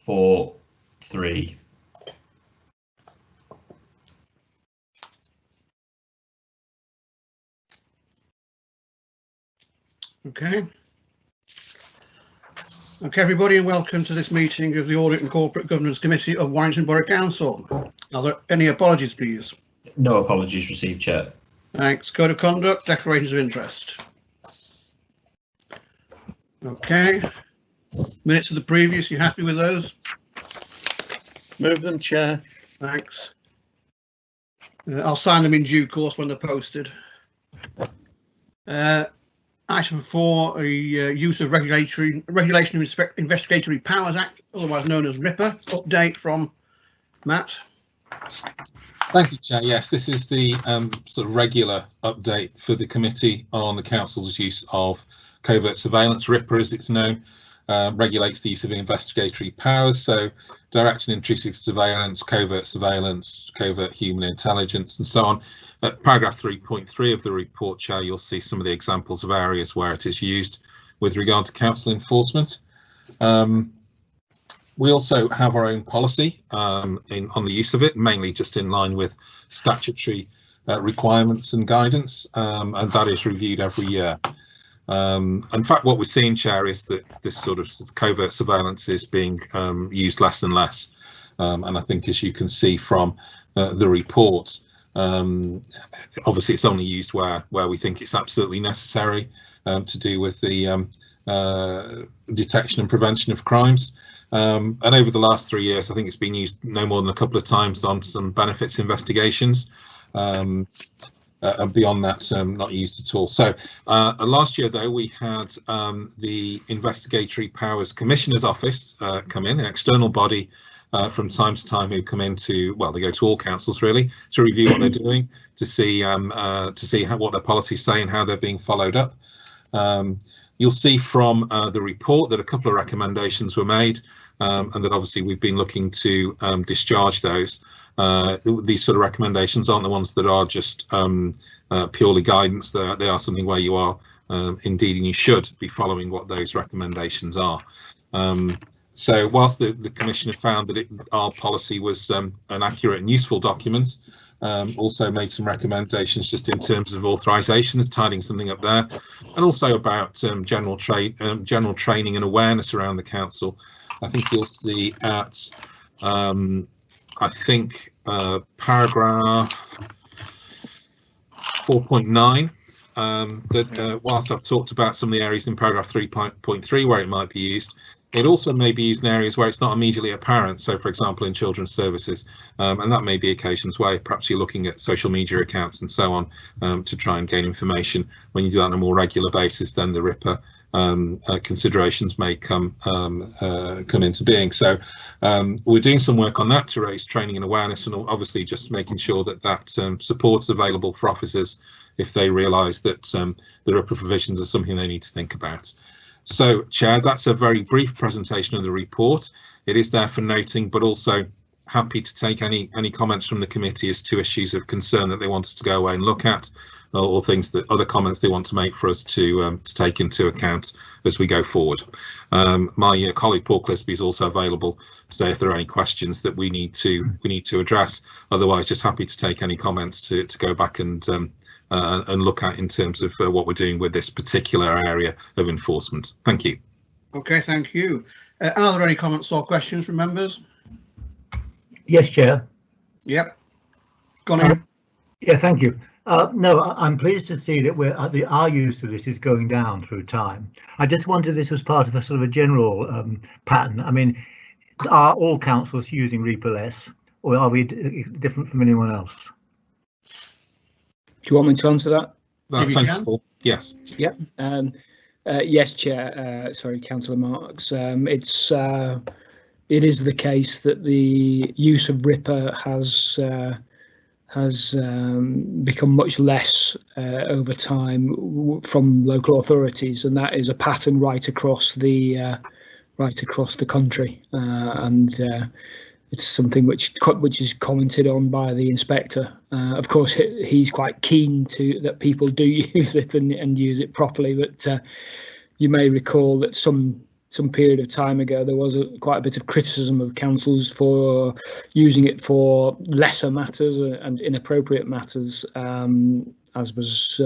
4, 3. Okay. Okay, everybody, and welcome to this meeting of the Audit and Corporate Governance Committee of Warrington Borough Council. Are there any apologies, please? No apologies received, Chair. Thanks. Code of conduct, declarations of interest. Okay. Minutes of the previous, you happy with those? Move them, Chair. Thanks. I'll sign them in due course when they're posted. Item 4, use of Regulation of Investigatory Powers Act, otherwise known as RIPA. Update from Matt. Thank you, Chair. Yes, this is the sort of regular update for the committee on the council's use of covert surveillance. RIPA, as it's known, regulates the use of investigatory powers, so direct and intrusive surveillance, covert human intelligence, and so on. At paragraph 3.3 of the report, Chair, you'll see some of the examples of areas where it is used with regard to council enforcement. We also have our own policy on the use of it, mainly just in line with statutory requirements and guidance, and that is reviewed every year. In fact, what we're seeing, Chair, is that this sort of covert surveillance is being used less and less. And I think, as you can see from the report, obviously it's only used where we think it's absolutely necessary to do with the detection and prevention of crimes. And over the last 3 years, I think it's been used no more than a couple of times on some benefits investigations. And beyond that, not used at all. So last year, though, we had the Investigatory Powers Commissioner's Office come in, an external body from time to time who come in to, well, they go to all councils really to review what they're doing, to see what their policies say and how they're being followed up. You'll see from the report that a couple of recommendations were made, and that obviously we've been looking to discharge those. These sort of recommendations aren't the ones that are just purely guidance. They are something where you are indeed, and you should be following what those recommendations are. So whilst the Commissioner found that our policy was an accurate and useful document, also made some recommendations just in terms of authorisations, tidying something up there, and also about general training and awareness around the council. I think you'll see at I think paragraph 4.9 that whilst I've talked about some of the areas in paragraph 3.3 where it might be used, it also may be used in areas where it's not immediately apparent. So, for example, in children's services, and that may be occasions where perhaps you're looking at social media accounts and so on to try and gain information. When you do that on a more regular basis, then the RIPA considerations may come into being. So we're doing some work on that to raise training and awareness, and obviously just making sure that support is available for officers if they realise that the RIPA provisions are something they need to think about. So, Chair, that's a very brief presentation of the report. It is there for noting, but also happy to take any comments from the committee as to issues of concern that they want us to go away and look at, or things that other comments they want to make for us to take into account as we go forward. My colleague Paul Clisby is also available today if there are any questions that we need to address. Otherwise, just happy to take any comments to go back and look at in terms of what we're doing with this particular area of enforcement. Thank you. Okay, thank you. Are there any comments or questions from members? Yes, Chair. Yep. Go on. Yeah, thank you. No, I'm pleased to see that our use of this is going down through time. I just wondered if this was part of a sort of a general pattern. I mean, are all councils using RIPA less, or are we different from anyone else? Do you want me to answer that? Thank you, Paul. Yes. Yep. Yes, Chair. Sorry, Councillor Marks. It is the case that the use of RIPA has become much less over time from local authorities, and that is a pattern right across the country, and it's something which is commented on by the inspector. Of course, he's quite keen that people do use it and use it properly, but you may recall that some some period of time ago, there was quite a bit of criticism of councils for using it for lesser matters and inappropriate matters, as was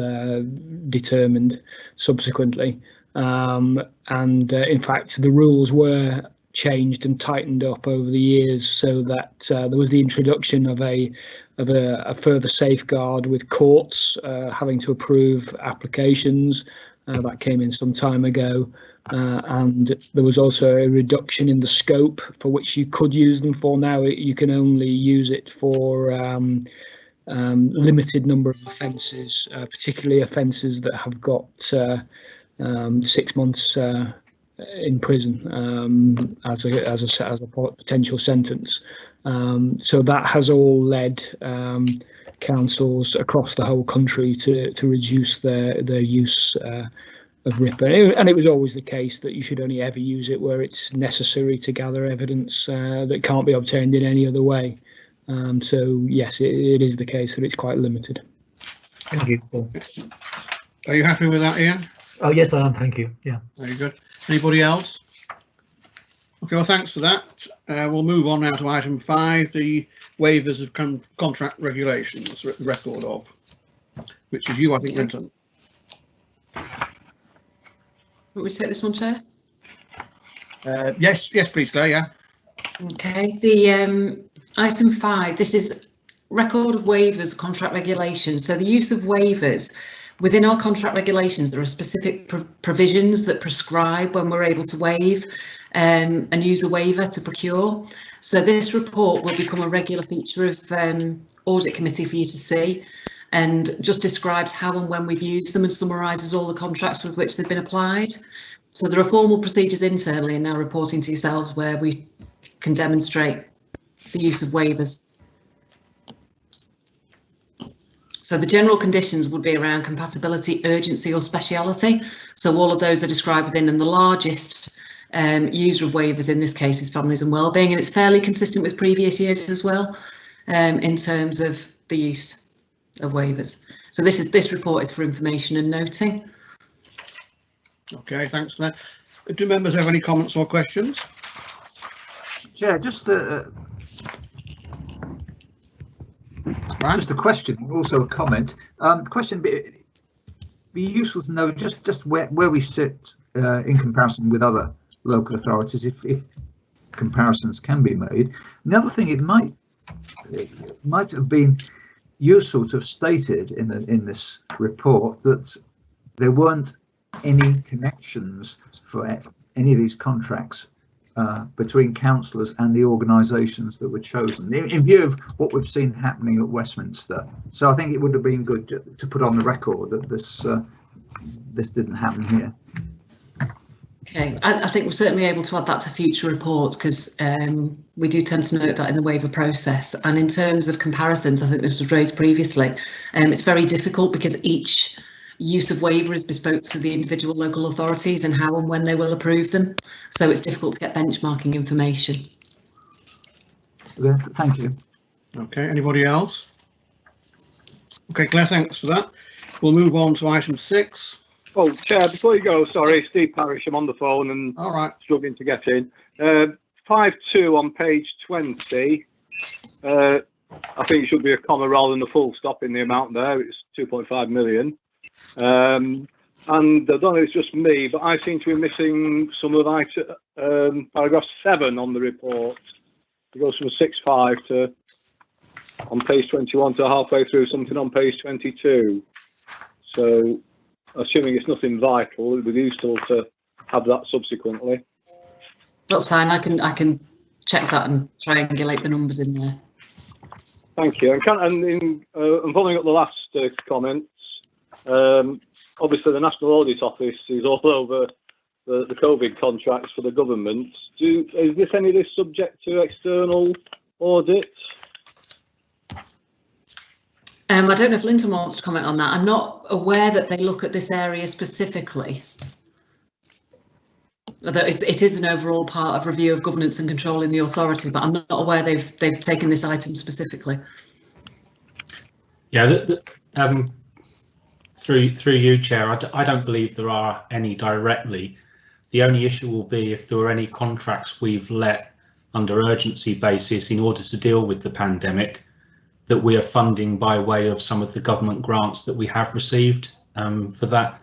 determined subsequently. In fact, the rules were changed and tightened up over the years, so that there was the introduction of a further safeguard with courts having to approve applications. That came in some time ago, and there was also a reduction in the scope for which you could use them for. Now you can only use it for limited number of offences, particularly offences that have got 6 months in prison as a potential sentence. So that has all led councils across the whole country to reduce their use of RIPA, and it was always the case that you should only ever use it where it's necessary to gather evidence that can't be obtained in any other way. So yes, it is the case that it's quite limited. Thank you, Paul. Are you happy with that, Ian? Oh yes, I am. Thank you. Yeah. Very good. Anybody else? Okay, well, thanks for that. We'll move on now to item 5, the waivers of contract regulations, record of, which is you, I think, Linton. Want me to take this one, Chair? Yes, please, Claire. Yeah. Okay. The item 5. This is record of waivers, contract regulations. So the use of waivers within our contract regulations, there are specific provisions that prescribe when we're able to waive and use a waiver to procure. So this report will become a regular feature of audit committee for you to see, and just describes how and when we've used them and summarises all the contracts with which they've been applied. So there are formal procedures internally and now reporting to yourselves where we can demonstrate the use of waivers. So the general conditions would be around compatibility, urgency or speciality. So all of those are described within, and the largest user of waivers in this case is Families and Wellbeing, and it's fairly consistent with previous years as well in terms of the use of waivers. So this report is for information and noting. Okay, thanks for that. Do members have any comments or questions? Yeah, just a question, also a comment. Question: be useful to know just where we sit in comparison with other local authorities, if comparisons can be made. Another thing, it might have been useful to have stated in this report that there weren't any connections for any of these contracts between councillors and the organisations that were chosen, in view of what we've seen happening at Westminster. So I think it would have been good to put on the record that this didn't happen here. Okay, I think we're certainly able to add that to future reports, because we do tend to note that in the waiver process. And in terms of comparisons, I think this was raised previously, it's very difficult because each use of waiver is bespoke to the individual local authorities and how and when they will approve them. So it's difficult to get benchmarking information. Okay, thank you. Okay, anybody else? Okay, Claire, thanks for that. We'll move on to item 6. Oh, Chair, before you go, sorry, Steve Parrish, I'm on the phone and all right, struggling to get in. 5.2 on page 20. I think it should be a comma rather than a full stop in the amount there. It's 2.5 million. And I don't know if it's just me, but I seem to be missing some of paragraph 7 on the report. It goes from 6.5 to on page 21 to halfway through something on page 22. So, assuming it's nothing vital, it would be useful to have that subsequently. That's fine. I can check that and triangulate the numbers in there. Thank you. And following up the last comments, obviously the National Audit Office is all over the COVID contracts for the government. Is this any of this subject to external audit? I don't know if Linton wants to comment on that. I'm not aware that they look at this area specifically. Although it is an overall part of review of governance and control in the authority, but I'm not aware they've taken this item specifically. Yeah, through you, Chair, I don't believe there are any directly. The only issue will be if there are any contracts we've let under urgency basis in order to deal with the pandemic that we are funding by way of some of the government grants that we have received for that.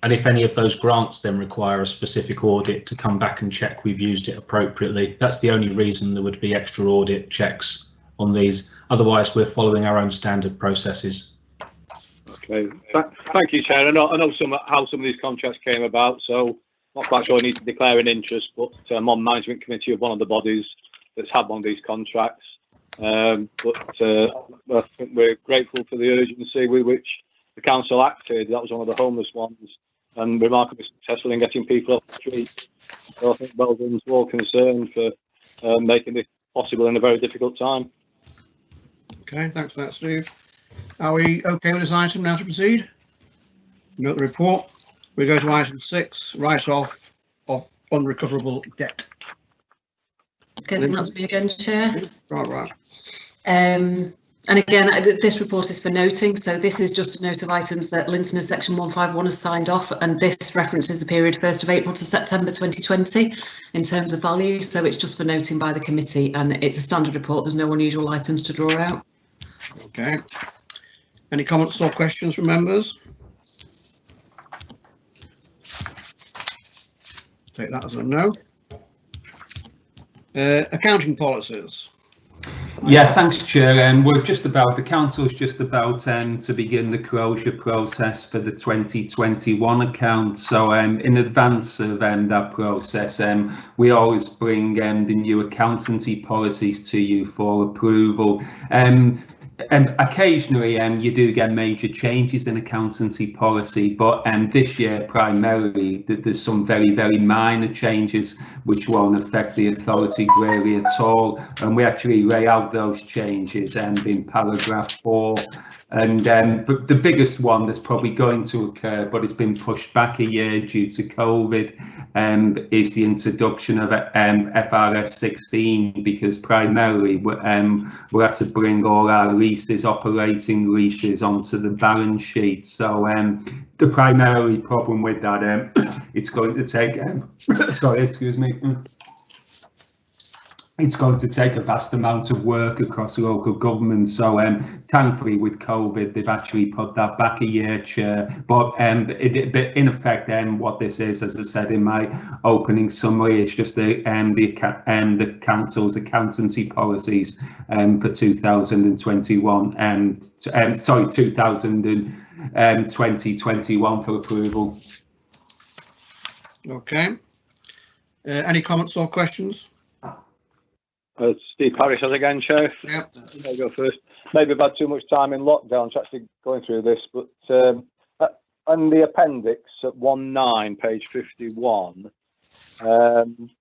And if any of those grants then require a specific audit to come back and check we've used it appropriately, that's the only reason there would be extra audit checks on these. Otherwise, we're following our own standard processes. Okay, thank you, Chair. I know how some of these contracts came about, so not quite sure I need to declare an interest, but I'm on management committee of one of the bodies that's had one of these contracts. I think we're grateful for the urgency with which the council acted. That was one of the homeless ones, and remarkably successful in getting people off the street. So I think well done to all concerned for making this possible in a very difficult time. Okay, thanks for that, Steve. Are we okay with this item now to proceed? Note the report. We go to item 6, write-off of unrecoverable debt. Okay, that's me again, Chair. Right. And again, this report is for noting, so this is just a note of items that Lintoners Section 151 has signed off, and this references the period 1st of April to September 2020 in terms of value, so it's just for noting by the committee, and it's a standard report. There's no unusual items to draw out. Okay. Any comments or questions from members? Take that as a no. Accounting policies. Yeah, thanks, Chair. We're just about, the council's just about to begin the closure process for the 2021 account. So in advance of that process, we always bring the new accountancy policies to you for approval. Occasionally you do get major changes in accountancy policy, but this year primarily there's some very minor changes which won't affect the authority really at all, and we actually lay out those changes in paragraph 4. And but the biggest one that's probably going to occur, but it's been pushed back a year due to COVID, is the introduction of FRS 16, because primarily we had to bring all our leases, operating leases, onto the balance sheet. So the primary problem with that, it's going to take sorry, excuse me. It's going to take a vast amount of work across local government. So thankfully with COVID, they've actually put that back a year, Chair. But in effect, what this is, as I said in my opening summary, it's just the council's accountancy policies for 2021 sorry, 2021 for approval. Okay. Any comments or questions? Steve Harris again, Chair. Yep. I'll go first. Maybe I've had too much time in lockdown to actually going through this, but on the appendix at 19, page 51, I'm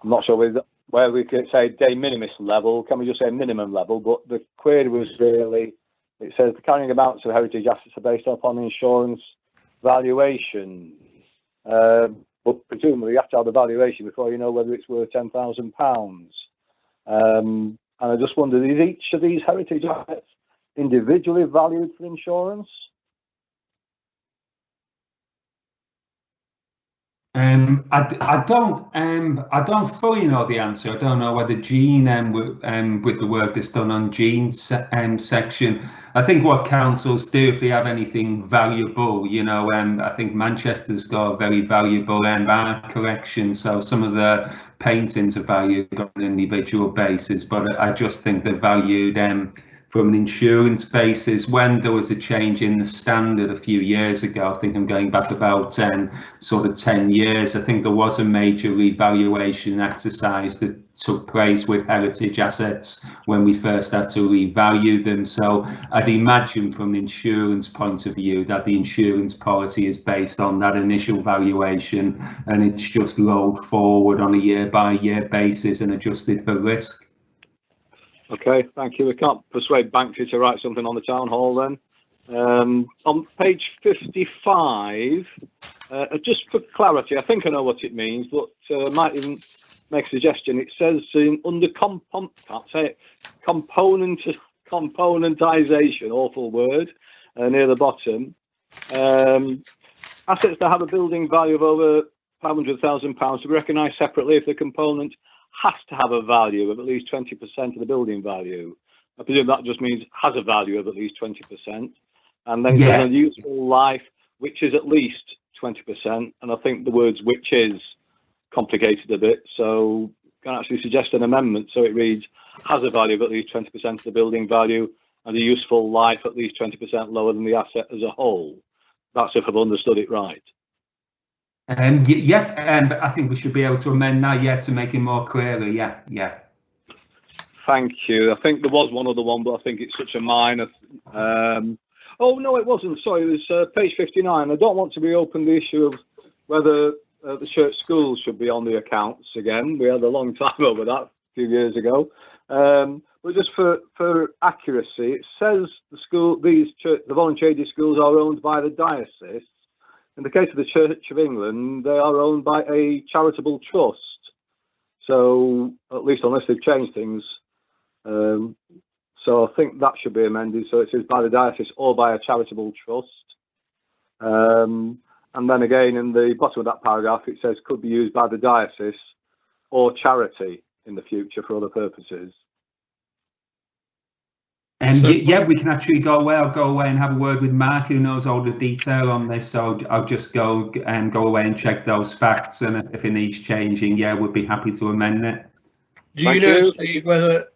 not sure where we could say de minimis level. Can we just say minimum level? But the query was really, it says the carrying amounts of heritage assets are based upon insurance valuation. But presumably you have to have the valuation before you know whether it's worth £10,000. And I just wondered, is each of these heritage assets individually valued for insurance? I don't fully know the answer. I don't know whether Jean with the work that's done on Jean's section. I think what councils do, if they have anything valuable, you know, I think Manchester's got a very valuable art collection, so some of the paintings are valued on an individual basis, but I just think they're valued from an insurance basis. When there was a change in the standard a few years ago, I think I'm going back about 10 years, I think there was a major revaluation exercise that took place with heritage assets when we first had to revalue them. So I'd imagine from an insurance point of view that the insurance policy is based on that initial valuation, and it's just rolled forward on a year-by-year basis and adjusted for risk. Okay, thank you. We can't persuade Banksy to write something on the town hall then. On page 55, just for clarity, I think I know what it means, but might even make a suggestion. It says under componentization, awful word, near the bottom. assets that have a building value of over £500,000 to be recognised separately if the component has to have a value of at least 20% of the building value. I presume that just means has a value of at least 20%. And then Yeah. a useful life, which is at least 20%. And I think the words which is complicated a bit. So can actually suggest an amendment. So it reads, has a value of at least 20% of the building value and a useful life at least 20% lower than the asset as a whole. That's if I've understood it right. But I think we should be able to amend that, to make it more clearly. Yeah. Thank you. I think there was one other one, but I think it's such a minor. Oh no, it wasn't. Sorry, it was page 59. I don't want to reopen the issue of whether the church schools should be on the accounts again. We had a long time over that a few years ago. But just for accuracy, it says the voluntary aided schools are owned by the diocese. In the case of the Church of England, they are owned by a charitable trust. So, at least unless they've changed things. So I think that should be amended. So it says by the diocese or by a charitable trust. And then again, in the bottom of that paragraph, it says could be used by the diocese or charity in the future for other purposes. We can actually go away. I'll go away and have a word with Mark, who knows all the detail on this. So I'll just go away and check those facts, and if it needs changing, we'd be happy to amend it. Do you know, Steve, whether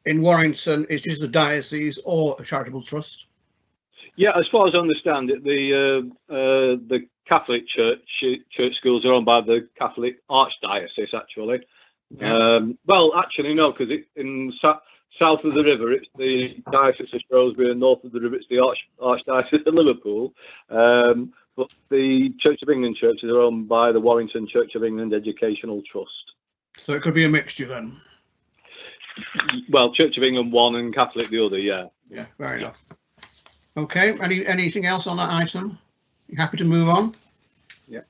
in Warrington it is the diocese or a charitable trust? Yeah, as far as I understand it, the Catholic church schools are owned by the Catholic Archdiocese, actually. Yeah. Well, actually, no, because in south of the river, it's the Diocese of Shrewsbury, and north of the river, it's the Archdiocese of Liverpool. But the Church of England churches are owned by the Warrington Church of England Educational Trust. So it could be a mixture then? Well, Church of England one and Catholic the other, yeah. Yeah, fair enough. Okay, anything else on that item? You happy to move on? Yeah.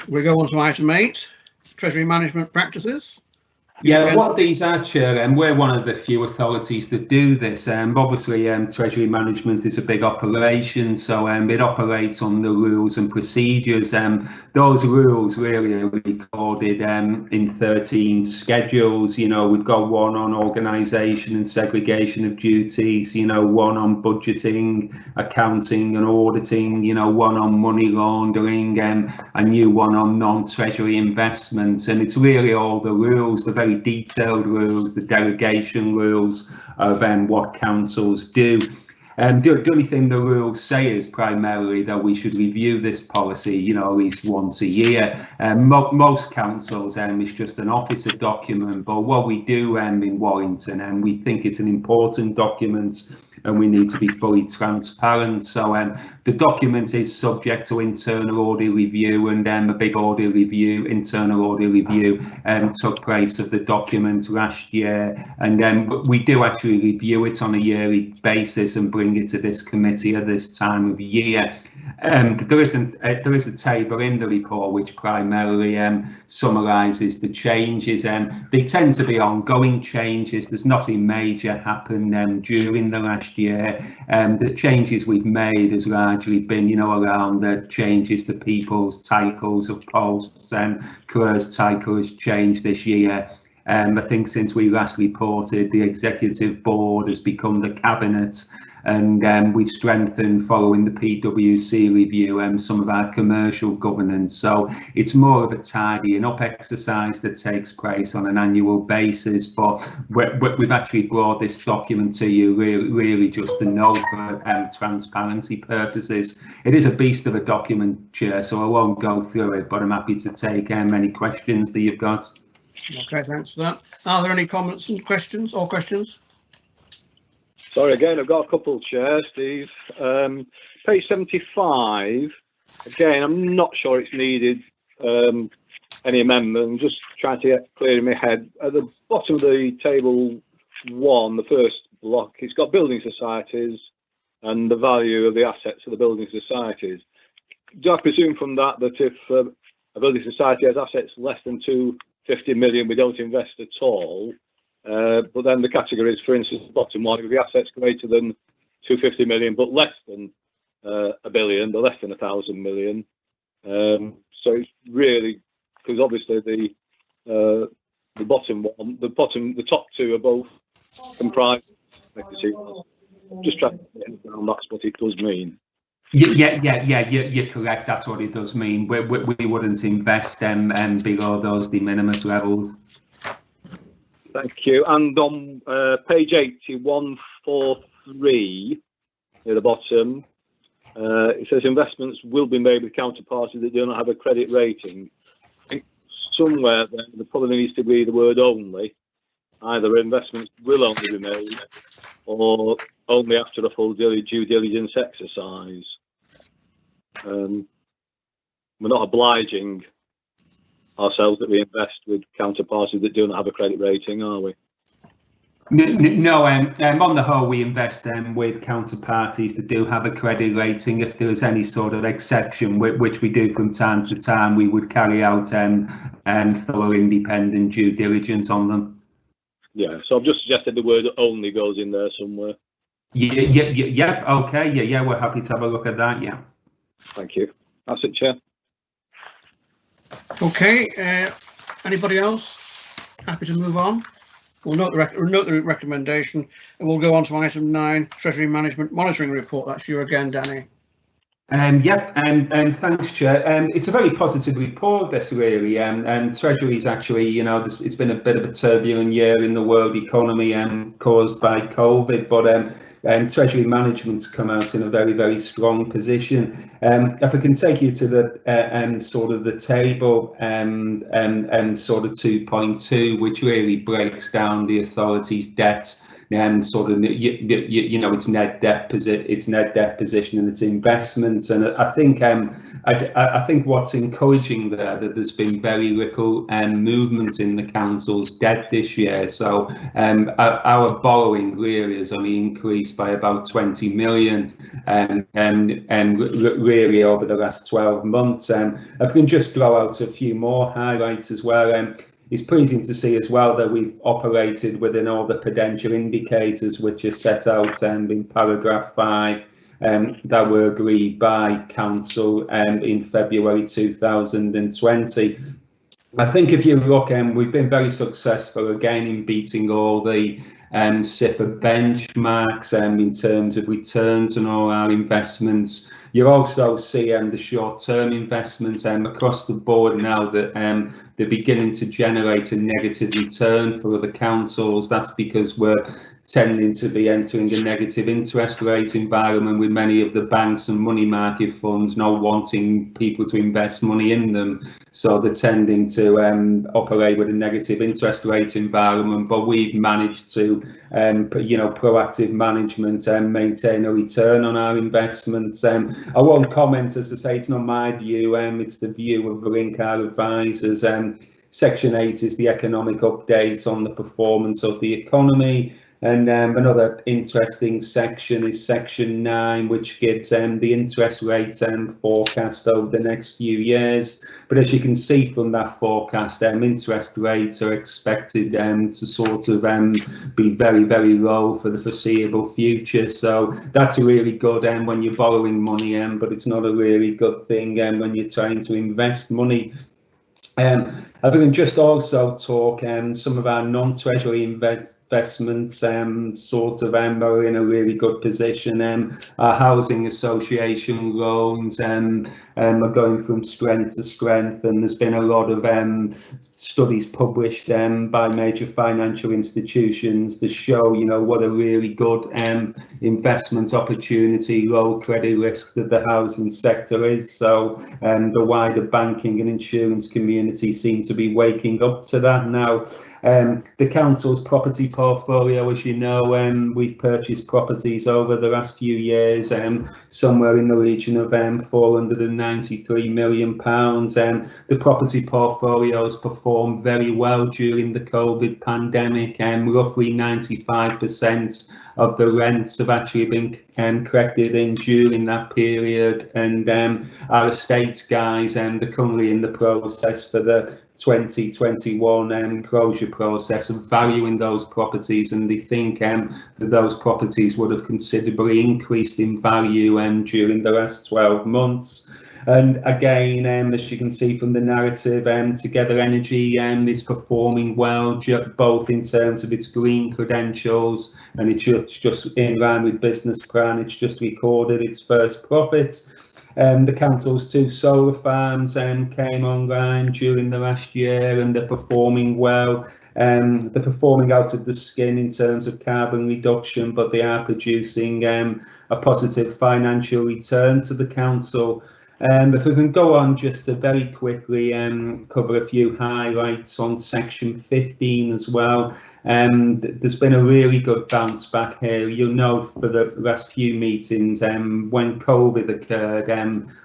We go on to item 8, Treasury Management Practices. Yeah, what these are, Chair, and we're one of the few authorities that do this. Obviously, Treasury Management is a big operation, so it operates on the rules and procedures. Those rules really are recorded in 13 schedules. You know, we've got one on organisation and segregation of duties, one on budgeting, accounting and auditing, one on money laundering, a new one on non-treasury investments. And it's really all the rules, the very detailed rules, the delegation rules of what councils do. The only thing the rules say is primarily that we should review this policy, at least once a year. Most councils, it's just an officer document, but what we do in Warrington, we think it's an important document, and we need to be fully transparent. So the document is subject to internal audit review, and a big internal audit review took place of the document last year. And we do actually review it on a yearly basis and bring it to this committee at this time of year. There is a table in the report which primarily summarises the changes. They tend to be ongoing changes. There's nothing major happened during the last year. The changes we've made has largely been, around the changes to people's titles of posts. Claire's title has changed this year. I think since we last reported, the executive board has become the cabinet, and we've strengthened, following the PwC review, some of our commercial governance. So it's more of a tidying up exercise that takes place on an annual basis. But we've actually brought this document to you really just to know for transparency purposes. It is a beast of a document, Chair, so I won't go through it, but I'm happy to take any questions that you've got. Okay, thanks for that. Are there any comments and questions or questions? Sorry, again, I've got a couple, Chair, Steve. Page 75, again, I'm not sure it's needed any amendment. I'm just trying to get clear in my head. At the bottom of the table 1, the first block, it's got building societies and the value of the assets of the building societies. Do I presume from that if a building society has assets less than 250 million, we don't invest at all? But then the categories, for instance, the bottom one, the assets greater than 250 million, but less than a billion, but less than 1,000 million. So it's really, because obviously the bottom one, the top two are both comprised equity. Just trying to get down, that's what it does mean. Yeah, you're correct. That's what it does mean. We wouldn't invest below those de minimis levels. Thank you. And on page 8143, near the bottom, it says investments will be made with counterparties that do not have a credit rating. I think somewhere there probably needs to be the word only. Either investments will only be made or only after a full due diligence exercise. We're not obliging ourselves that we invest with counterparties that do not have a credit rating, are we? No, on the whole, we invest with counterparties that do have a credit rating. If there is any sort of exception, which we do from time to time, we would carry out thorough independent due diligence on them. Yeah, so I've just suggested the word only goes in there somewhere. Yeah, okay, yeah, we're happy to have a look at that, yeah. Thank you. That's it, Chair. Okay, anybody else? Happy to move on? We'll note the recommendation and we'll go on to item 9, Treasury Management Monitoring Report. That's you again, Danny. Thanks, Chair. It's a very positive report, this really. Treasury's actually, it's been a bit of a turbulent year in the world economy caused by COVID, but Treasury management's come out in a very, very strong position. If I can take you to the sort of the table sort of 2.2, which really breaks down the authority's debt. Sort of, its net debt position and its investments, and I think what's encouraging there that there's been very little movement in the council's debt this year. So our borrowing really has only increased by about 20 million, and really over the last 12 months. If I can just throw out a few more highlights as well. It's pleasing to see as well that we've operated within all the prudential indicators which are set out in paragraph 5 that were agreed by Council in February 2020. I think if you look, we've been very successful again in beating all the SIFA benchmarks in terms of returns on all our investments. You also see the short-term investments across the board now that they're beginning to generate a negative return for other councils. That's because we're tending to be entering a negative interest rate environment with many of the banks and money market funds not wanting people to invest money in them. So they're tending to operate with a negative interest rate environment, but we've managed to, proactive management and maintain a return on our investments. I won't comment, as I say, it's not my view, it's the view of Link, our advisors. Section 8 is the economic update on the performance of the economy. And another interesting section is section 9, which gives the interest rates forecast over the next few years. But as you can see from that forecast, interest rates are expected to sort of be very, very low for the foreseeable future. So that's really good when you're borrowing money, but it's not a really good thing when you're trying to invest money. I can just also talk some of our non-treasury investments sort of are in a really good position. Our housing association loans are going from strength to strength, and there's been a lot of studies published by major financial institutions that show what a really good investment opportunity, low credit risk that the housing sector is. So the wider banking and insurance community seem to be waking up to that now. The council's property portfolio, as you know, we've purchased properties over the last few years, somewhere in the region of £493 million. The property portfolios performed very well during the COVID pandemic, roughly 95% of the rents have actually been credited in during that period, and our estates guys they're currently in the process for the 2021 closure process of valuing those properties, and they think that those properties would have considerably increased in value during the last 12 months. And again, as you can see from the narrative, Together Energy is performing well, both in terms of its green credentials, and it's just in line with business plan. It's just recorded its first profit. The council's 2 solar farms came online during the last year, and they're performing well. They're performing out of the skin in terms of carbon reduction, but they are producing a positive financial return to the council. If we can go on just to very quickly cover a few highlights on section 15 as well. There's been a really good bounce back here. You'll know for the last few meetings, when COVID occurred,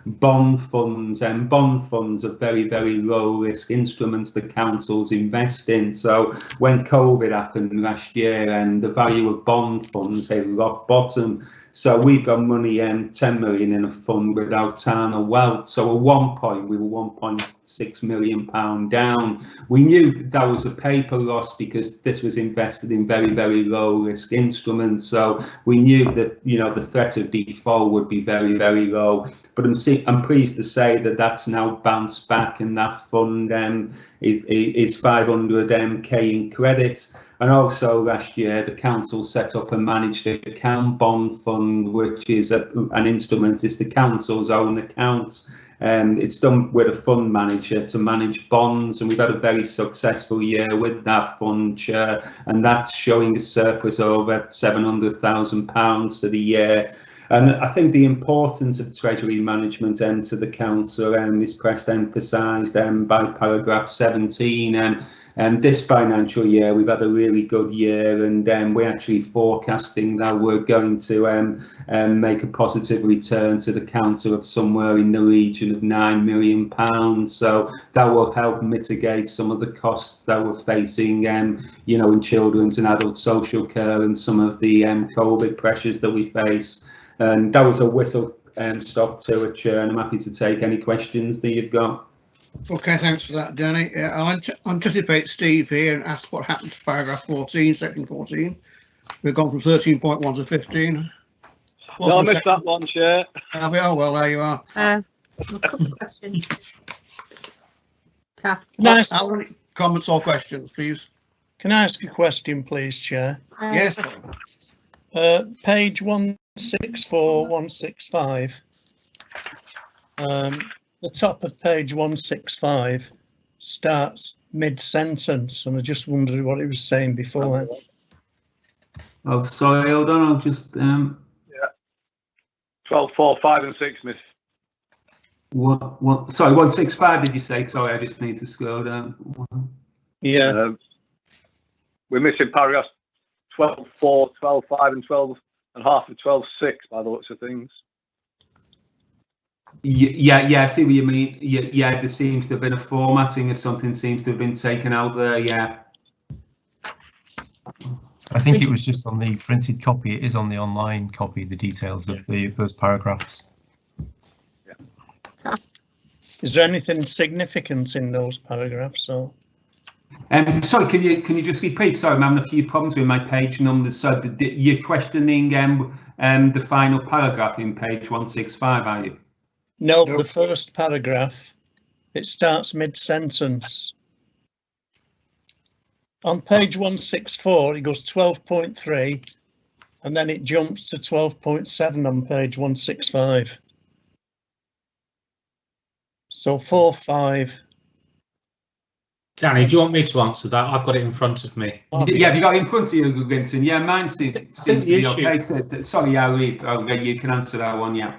bond funds are very, very low risk instruments that councils invest in. So when COVID happened last year, the value of bond funds hit rock bottom. So we've got money, 10 million in a fund without Tana Wealth. So at one point we were £1.6 million down. We knew that was a paper loss because this was invested in very, very low risk instruments. So we knew that, you know, the threat of default would be very, very low. But I'm pleased to say that that's now bounced back, and that fund is 500k in credit. And also last year, the council set up a managed account bond fund, which is an instrument, it's the council's own account. It's done with a fund manager to manage bonds, and we've had a very successful year with that fund, Chair, and that's showing a surplus over £700,000 for the year. And I think the importance of Treasury management to the council is best emphasised by paragraph 17. This financial year we've had a really good year, and we're actually forecasting that we're going to make a positive return to the council of somewhere in the region of £9 million. So that will help mitigate some of the costs that we're facing, you know, in children's and adult social care and some of the COVID pressures that we face. And that was a whistle stop to it, Chair, and I'm happy to take any questions that you've got. Okay, thanks for that, Danny. I'll anticipate Steve here and ask what happened to paragraph 14, section 14. We've gone from 13.1 to 15. No, I missed that one, Chair. Have we? Oh, well, there you are. A couple of questions. Nice. Comments or questions, please? Can I ask a question, please, Chair? Yes. Page 164, 165. The top of page 165 starts mid-sentence, and I just wondered what it was saying before that. Oh, sorry, hold on, I'll just... Yeah. 12, 4, 5 and 6, miss. What, sorry, 165 did you say? Sorry, I just need to scroll down. Yeah. We're missing paragraphs 12, 4, 12, 5 and 12 and half of 12, 6 by the looks of things. Yeah, I see what you mean. Yeah, there seems to have been a formatting or something seems to have been taken out there, yeah. I think it was just on the printed copy. It is on the online copy, the details of those paragraphs. Yeah. Is there anything significant in those paragraphs? Or? Sorry, can you just repeat? Sorry, I'm having a few problems with my page numbers. So you're questioning the final paragraph in page 165, are you? No, the first paragraph. It starts mid-sentence. On page 164, it goes 12.3, and then it jumps to 12.7 on page 165. So 4, 5. Danny, do you want me to answer that? I've got it in front of me. Yeah, have you got it in front of you, Gunton? Yeah, mine seems to be okay. So, sorry, you can answer that one, yeah.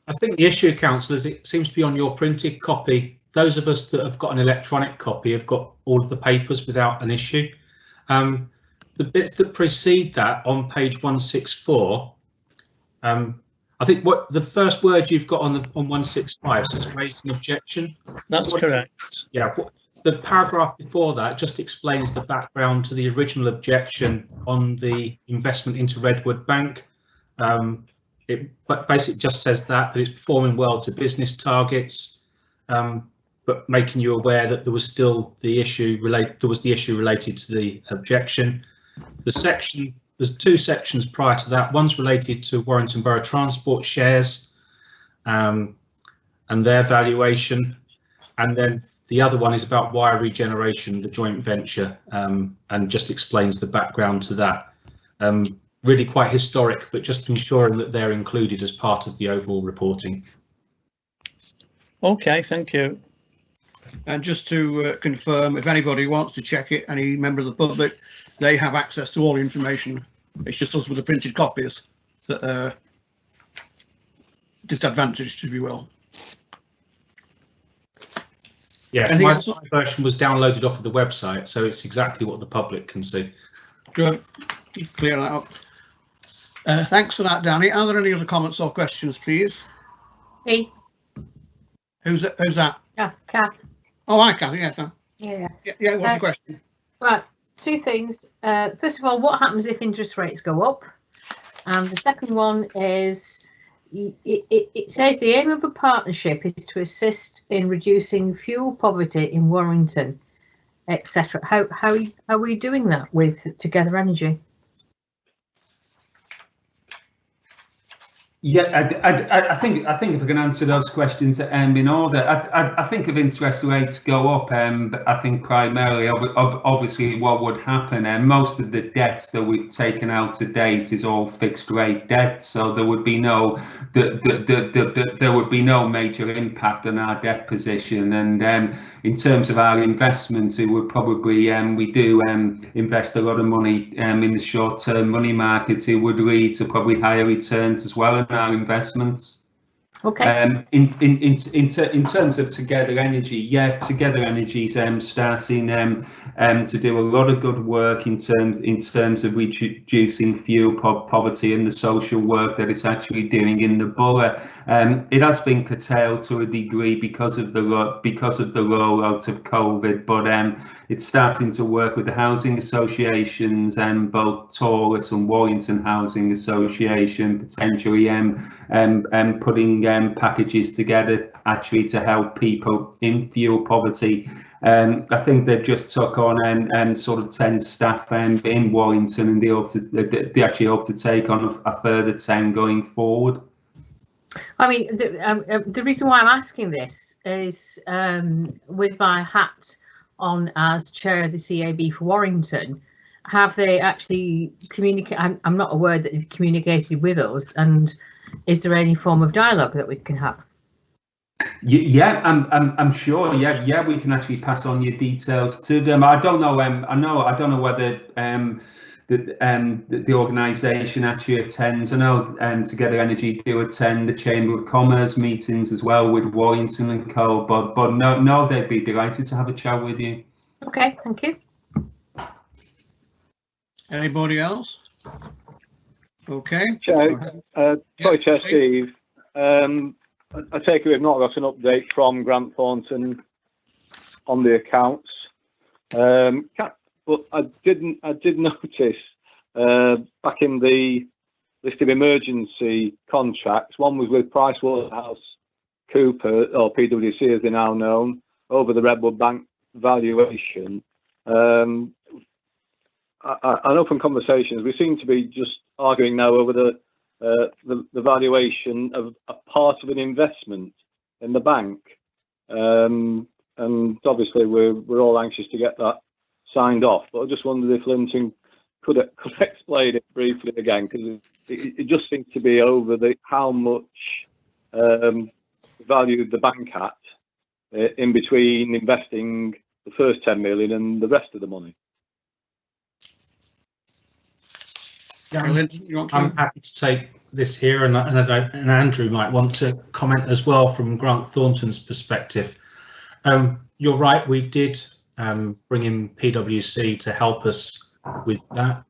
I think the issue, councillors, it seems to be on your printed copy. Those of us that have got an electronic copy have got all of the papers without an issue. The bits that precede that on page 164, I think what the first word you've got on 165 says raise an objection. That's correct. Yeah. The paragraph before that just explains the background to the original objection on the investment into Redwood Bank. It basically just says that it's performing well to business targets, but making you aware that there was still the issue related to the objection. There's 2 sections prior to that. One's related to Warrington Borough Transport shares, and and their valuation. And then the other one is about Wire Regeneration, the joint venture, and just explains the background to that. Really quite historic, but just ensuring that they're included as part of the overall reporting. Okay, thank you. And just to confirm, if anybody wants to check it, any member of the public, they have access to all the information. It's just us with the printed copies that are disadvantaged, if you will. Yeah, my version was downloaded off of the website, so it's exactly what the public can see. Good, clear that up. Thanks for that, Danny. Are there any other comments or questions, please? Me. Who's that? Yeah, Kath. Oh, hi, Kathy. Yes. Yeah. What's the question? Right. Two things. First of all, what happens if interest rates go up? And the second one is, it says the aim of a partnership is to assist in reducing fuel poverty in Warrington, etc. How are we doing that with Together Energy? Yeah, I think if I can answer those questions in order, I think if interest rates go up, I think primarily, obviously, what would happen, and most of the debt that we've taken out to date is all fixed rate debt, so there would be no there would be no major impact on our debt position. And in terms of our investments, it would probably we do invest a lot of money in the short-term money markets. It would lead to probably higher returns as well in our investments. Okay. In terms of Together Energy, yeah, Together Energy's starting to do a lot of good work in terms of reducing fuel poverty and the social work that it's actually doing in the borough. It has been curtailed to a degree because of the rollout of COVID, but it's starting to work with the housing associations, both Taurus and Warrington Housing Association, potentially putting packages together actually to help people in fuel poverty. I think they've just took on sort of 10 staff in Warrington, and they actually hope to take on a further 10 going forward. I mean, the reason why I'm asking this is with my hat on as chair of the CAB for Warrington, have they actually communicated? I'm not aware that they've communicated with us, and is there any form of dialogue that we can have? Yeah, I'm sure. Yeah, we can actually pass on your details to them. I don't know. I don't know whether the organisation actually attends. I know Together Energy do attend the Chamber of Commerce meetings as well with Warrington and Co. But no, they'd be delighted to have a chat with you. Okay, thank you. Anybody else? Okay. Sorry, Chair Steve. I take it we've not got an update from Grant Thornton on the accounts. But I did notice back in the list of emergency contracts, one was with PricewaterhouseCoopers, or PwC as they're now known, over the Redwood Bank valuation. I know from conversations we seem to be just arguing now over the valuation of a part of an investment in the bank, and obviously we're all anxious to get that signed off. But I just wondered if Linton could explain it briefly again, because it just seems to be over how much value the bank at in between investing the first 10 million and the rest of the money. Yeah, I'm happy to take this here, and Andrew might want to comment as well from Grant Thornton's perspective. You're right, we did bring in PwC to help us with that,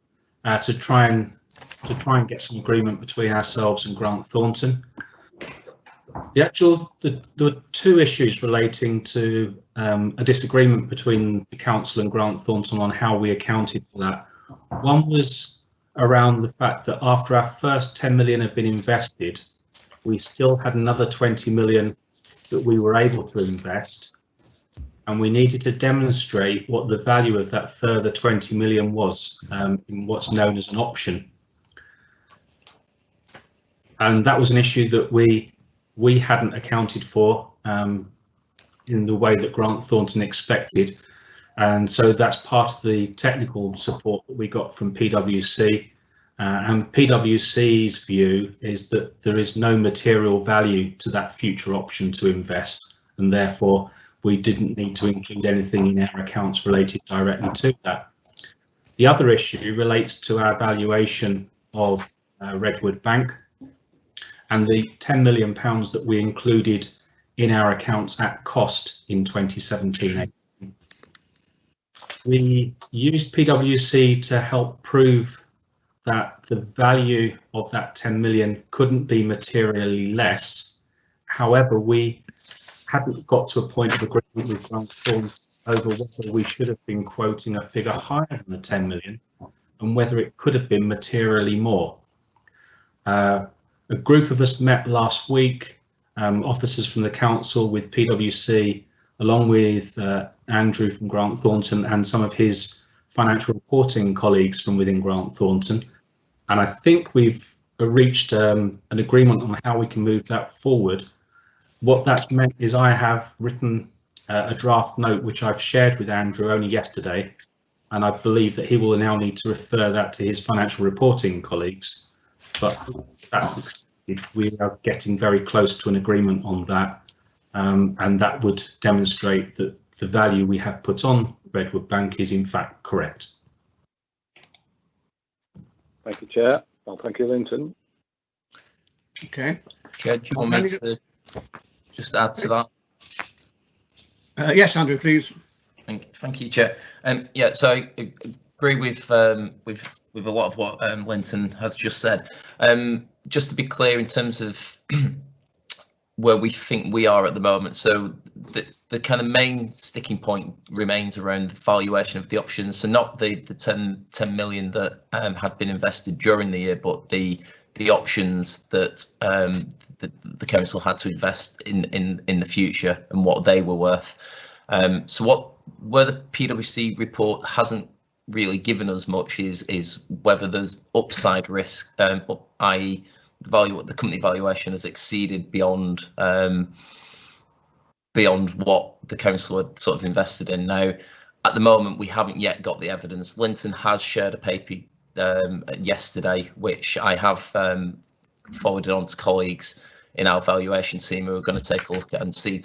to try and get some agreement between ourselves and Grant Thornton. There were two issues relating to a disagreement between the council and Grant Thornton on how we accounted for that. One was around the fact that after our first 10 million had been invested, we still had another 20 million that we were able to invest, and we needed to demonstrate what the value of that further 20 million was in what's known as an option. And that was an issue that we we hadn't accounted for in the way that Grant Thornton expected. And so that's part of the technical support that we got from PwC. And PwC's view is that there is no material value to that future option to invest, and therefore we didn't need to include anything in our accounts related directly to that. The other issue relates to our valuation of Redwood Bank and the £10 million that we included in our accounts at cost in 2017-18. We used PwC to help prove that the value of that 10 million couldn't be materially less. However, we hadn't got to a point of agreement with Grant Thornton over whether we should have been quoting a figure higher than the 10 million and whether it could have been materially more. A group of us met last week, officers from the council with PwC, along with Andrew from Grant Thornton and some of his financial reporting colleagues from within Grant Thornton. And I think we've reached an agreement on how we can move that forward. What that's meant is I have written a draft note which I've shared with Andrew only yesterday, and I believe that he will now need to refer that to his financial reporting colleagues. But that's expected. We are getting very close to an agreement on that, and that would demonstrate that the value we have put on Redwood Bank is in fact correct. Thank you, Chair. Well, thank you, Linton. Okay. Chair, do you want me to just add to that? Yes, Andrew, please. Thank you, Chair. Yeah, so I agree with a lot of what Linton has just said. Just to be clear in terms of where we think we are at the moment, so the kind of main sticking point remains around the valuation of the options, so not the 10 million that had been invested during the year, but the options that the council had to invest in the future and what they were worth. So where the PwC report hasn't really given us much is whether there's upside risk, i.e. the company valuation has exceeded beyond what the council had sort of invested in. Now, at the moment, we haven't yet got the evidence. Linton has shared a paper yesterday, which I have forwarded on to colleagues in our valuation team who are going to take a look at and see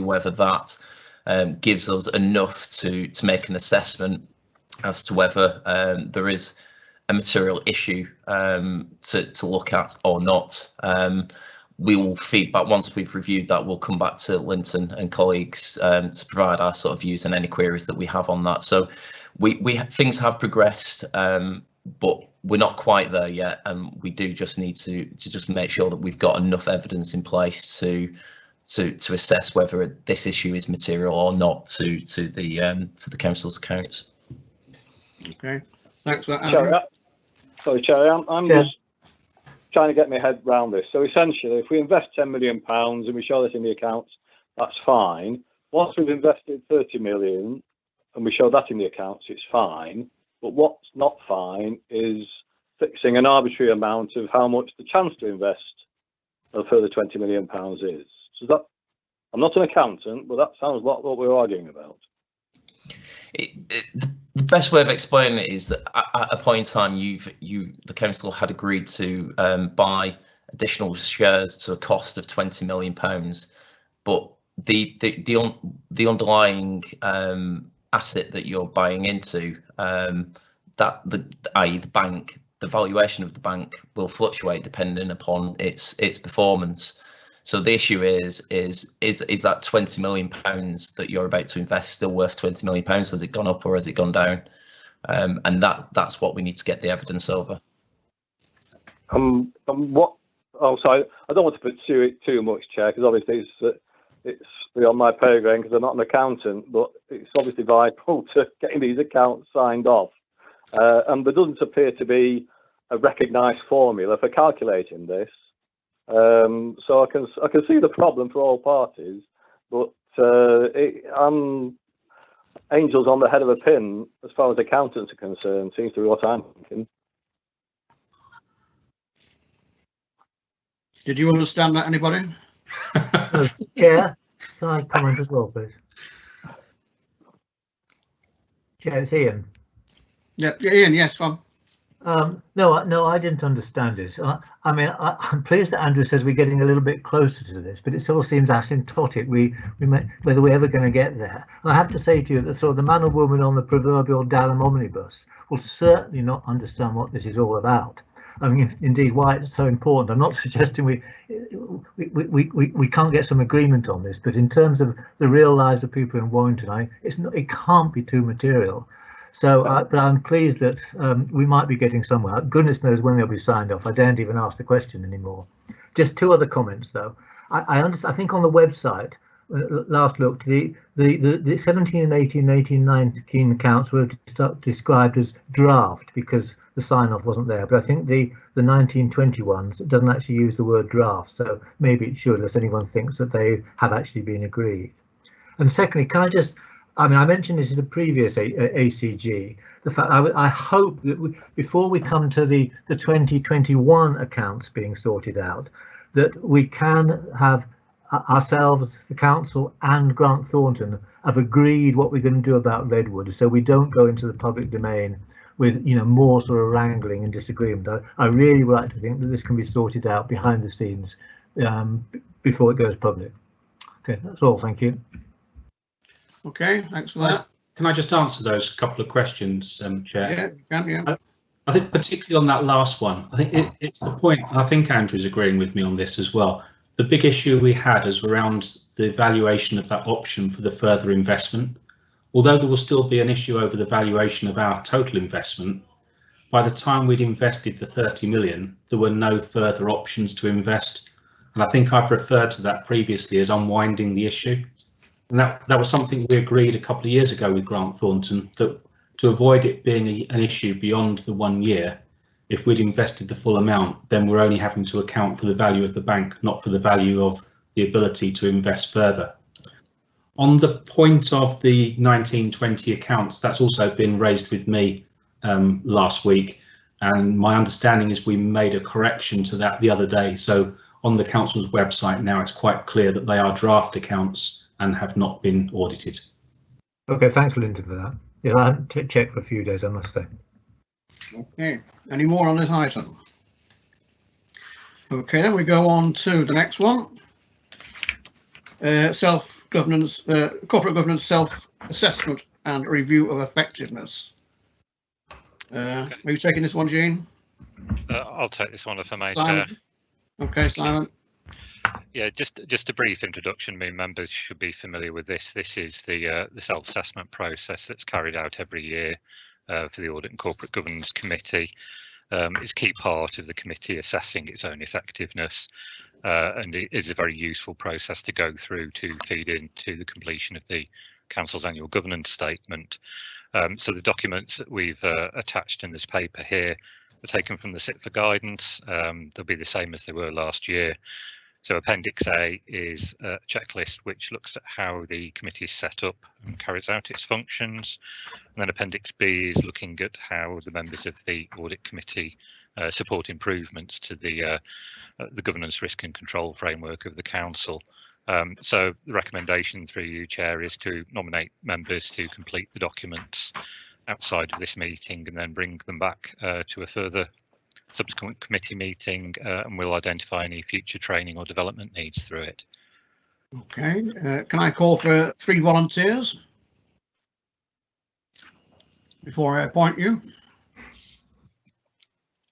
whether that gives us enough to make an assessment as to whether there is a material issue to look at or not. We will feedback once we've reviewed that. We'll come back to Linton and colleagues to provide our sort of views and any queries that we have on that. So things have progressed, but we're not quite there yet, and we do just need to just make sure that we've got enough evidence in place to assess whether this issue is material or not to the council's accounts. Okay, thanks for that, Andrew. Sorry, Chair, I'm just trying to get my head around this. So essentially, if we invest £10 million and we show this in the accounts, that's fine. Once we've invested 30 million and we show that in the accounts, it's fine. But what's not fine is fixing an arbitrary amount of how much the chance to invest a further £20 million is. So that, I'm not an accountant, but that sounds like what we're arguing about. The best way of explaining it is that at a point in time, the council had agreed to buy additional shares to a cost of £20 million, but the underlying asset that you're buying into, i.e. the bank, the valuation of the bank will fluctuate depending upon its performance. So the issue is that £20 million that you're about to invest still worth £20 million? Has it gone up or has it gone down? And that's what we need to get the evidence over. What? Oh, sorry, I don't want to pursue it too much, Chair, because obviously it's beyond my pay grade because I'm not an accountant. But it's obviously vital to getting these accounts signed off, and there doesn't appear to be a recognised formula for calculating this. So I can see the problem for all parties, but angels on the head of a pin as far as accountants are concerned seems to be what I'm thinking. Did you understand that, anybody? Chair, can I comment as well, please? Chair, it's Ian. Yeah, Ian, yes, Tom. No, I didn't understand it. I mean, I'm pleased that Andrew says we're getting a little bit closer to this, but it still seems asymptotic. Whether we're ever going to get there. And I have to say to you that sort of the man or woman on the proverbial Dallam omnibus will certainly not understand what this is all about. I mean, indeed, why it's so important. I'm not suggesting we can't get some agreement on this, but in terms of the real lives of people in Warrington, it can't be too material. So, but I'm pleased that we might be getting somewhere. Goodness knows when they'll be signed off. I daren't even ask the question anymore. Just two other comments, though. I understand. I think on the website, last looked, the 17 and 18, 19 accounts were described as draft because the sign-off wasn't there. But I think the 1920 ones doesn't actually use the word draft. So maybe it should, unless anyone thinks that they have actually been agreed. And secondly, can I just, I mean, I mentioned this in the previous ACG, the fact I hope that before we come to the 2021 accounts being sorted out, that we can have ourselves, the council and Grant Thornton have agreed what we're going to do about Redwood, so we don't go into the public domain with more sort of wrangling and disagreement. I really would like to think that this can be sorted out behind the scenes before it goes public. Okay, that's all. Thank you. Okay, thanks for that. Can I just answer those couple of questions, Chair? Yeah, you can, yeah. I think particularly on that last one, I think it's the point, and I think Andrew's agreeing with me on this as well. The big issue we had is around the valuation of that option for the further investment. Although there will still be an issue over the valuation of our total investment, by the time we'd invested the 30 million, there were no further options to invest. And I think I've referred to that previously as unwinding the issue. And that was something we agreed a couple of years ago with Grant Thornton, that to avoid it being an issue beyond the 1 year, if we'd invested the full amount, then we're only having to account for the value of the bank, not for the value of the ability to invest further. On the point of the 1920 accounts, that's also been raised with me last week, and my understanding is we made a correction to that the other day. So on the council's website now, it's quite clear that they are draft accounts and have not been audited. Okay, thanks, Linton, for that. Yeah, I haven't checked for a few days, I must say. Okay, any more on this item? Okay, then we go on to the next one. Self-governance, corporate governance self-assessment and review of effectiveness. Are you taking this one, Jean? I'll take this one if I may. Simon? Okay, Simon. Yeah, just a brief introduction. I mean, members should be familiar with this. This is the self-assessment process that's carried out every year for the Audit and Corporate Governance Committee. It's a key part of the committee assessing its own effectiveness, and it is a very useful process to go through to feed into the completion of the Council's annual governance statement. So the documents that we've attached in this paper here are taken from the SIT for guidance. They'll be the same as they were last year. So Appendix A is a checklist which looks at how the committee is set up and carries out its functions. And then Appendix B is looking at how the members of the audit committee support improvements to the governance, risk and control framework of the council. So the recommendation through you, Chair, is to nominate members to complete the documents outside of this meeting and then bring them back to a further subsequent committee meeting, and we'll identify any future training or development needs through it. Okay, can I call for 3 volunteers before I appoint you?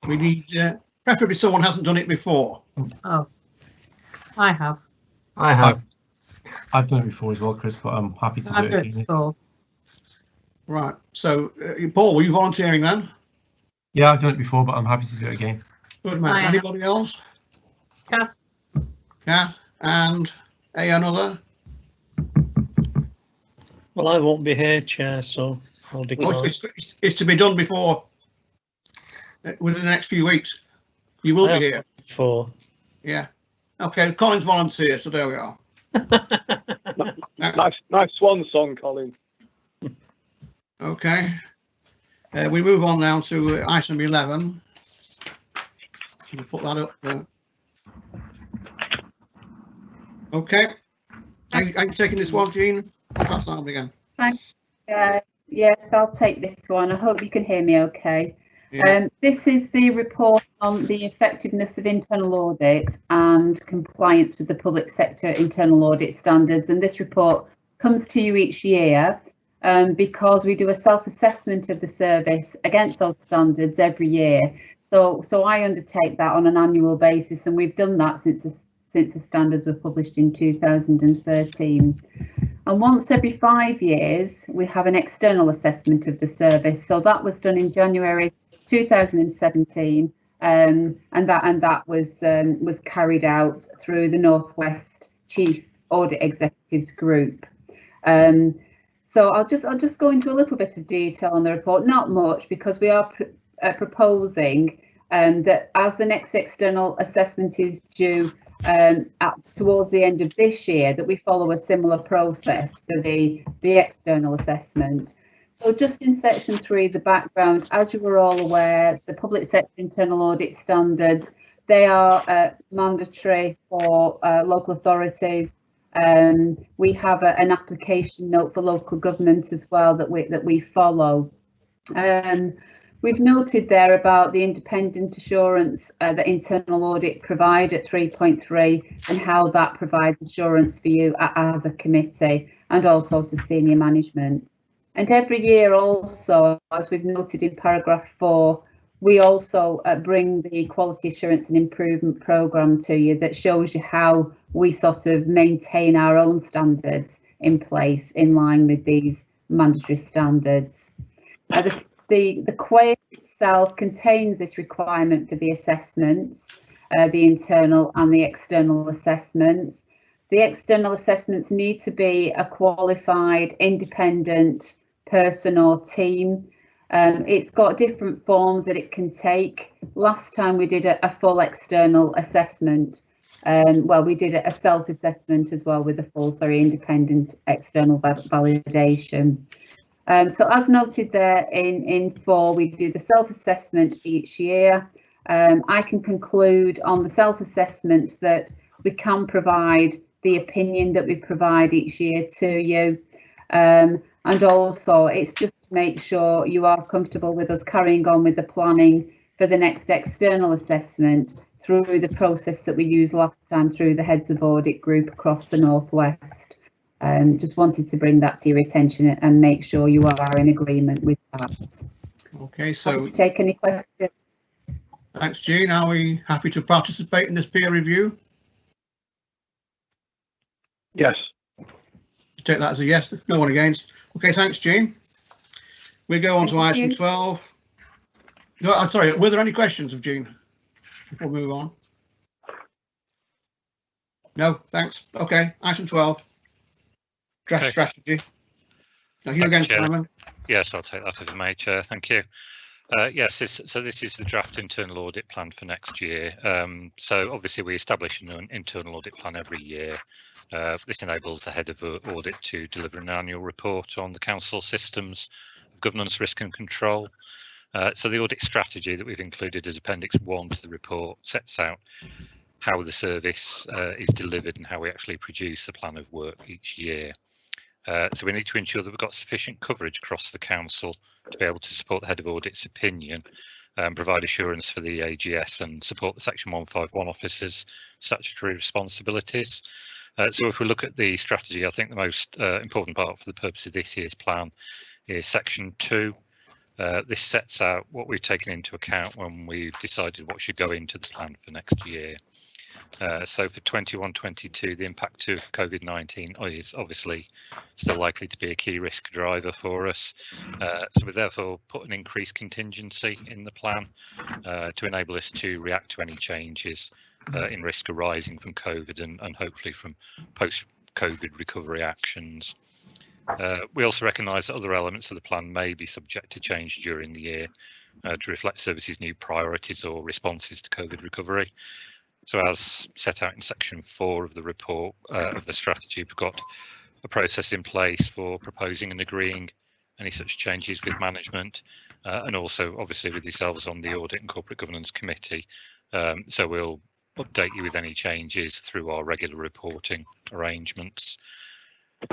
We need preferably someone hasn't done it before. Oh, I have. I've done it before as well, Chris, but I'm happy to do it again. Right, so Paul, were you volunteering then? Yeah, I've done it before, but I'm happy to do it again. Good man. Anybody else? Kath and another? Well, I won't be here, Chair, so I'll declare. It's to be done before, within the next few weeks. You will be here. Before. Yeah. Okay, Colin's volunteer, so there we are. Nice swan song, Colin. Okay. We move on now to item 11. We'll put that up. Okay. Are you taking this one, Jean? That's not again. Thanks. Yes, I'll take this one. I hope you can hear me okay. Yeah. This is the report on the effectiveness of internal audit and compliance with the public sector internal audit standards. And this report comes to you each year because we do a self-assessment of the service against those standards every year. So I undertake that on an annual basis, and we've done that since the standards were published in 2013. And once every 5 years, we have an external assessment of the service. So that was done in January 2017, and that was carried out through the Northwest Chief Audit Executives Group. So I'll just go into a little bit of detail on the report, not much, because we are proposing that as the next external assessment is due towards the end of this year, that we follow a similar process for the external assessment. So just in section 3, the background, as you were all aware, the public sector internal audit standards, they are mandatory for local authorities. We have an application note for local government as well that we follow. We've noted there about the independent assurance that internal audit provide at 3.3 and how that provides assurance for you as a committee and also to senior management. And every year also, as we've noted in paragraph 4, we also bring the quality assurance and improvement programme to you that shows you how we sort of maintain our own standards in place in line with these mandatory standards. The QUAID itself contains this requirement for the assessments, the internal and the external assessments. The external assessments need to be a qualified, independent person or team. It's got different forms that it can take. Last time we did a full external assessment. Well, we did a self-assessment as well with a full, independent external validation. So as noted there in 4, we do the self-assessment each year. I can conclude on the self-assessment that we can provide the opinion that we provide each year to you. And also it's just to make sure you are comfortable with us carrying on with the planning for the next external assessment through the process that we used last time through the heads of audit group across the Northwest. Just wanted to bring that to your attention and make sure you are in agreement with that. Okay, so happy to take any questions. Thanks, Jean. Are we happy to participate in this peer review? Yes. Take that as a yes. No one against. Okay, thanks, Jean. We go on to item 12. No, I'm sorry. Were there any questions of Jean before we move on? No, thanks. Okay, item 12. Draft strategy. Now you again, Simon. Yes, I'll take that if I may, Chair. Thank you. Yes, so this is the draft internal audit plan for next year. So obviously we establish an internal audit plan every year. This enables the head of audit to deliver an annual report on the council systems of governance, risk and control. So the audit strategy that we've included as Appendix 1 to the report sets out how the service is delivered and how we actually produce the plan of work each year. So we need to ensure that we've got sufficient coverage across the council to be able to support the head of audit's opinion, provide assurance for the AGS and support the Section 151 officers' statutory responsibilities. So if we look at the strategy, I think the most important part for the purpose of this year's plan is Section 2. This sets out what we've taken into account when we've decided what should go into the plan for next year. So for 21-22, the impact of COVID-19 is obviously still likely to be a key risk driver for us. So we therefore put an increased contingency in the plan to enable us to react to any changes in risk arising from COVID and hopefully from post-COVID recovery actions. We also recognise that other elements of the plan may be subject to change during the year to reflect services' new priorities or responses to COVID recovery. So as set out in section 4 of the report of the strategy, we've got a process in place for proposing and agreeing any such changes with management and also obviously with yourselves on the Audit and Corporate Governance Committee. So we'll update you with any changes through our regular reporting arrangements.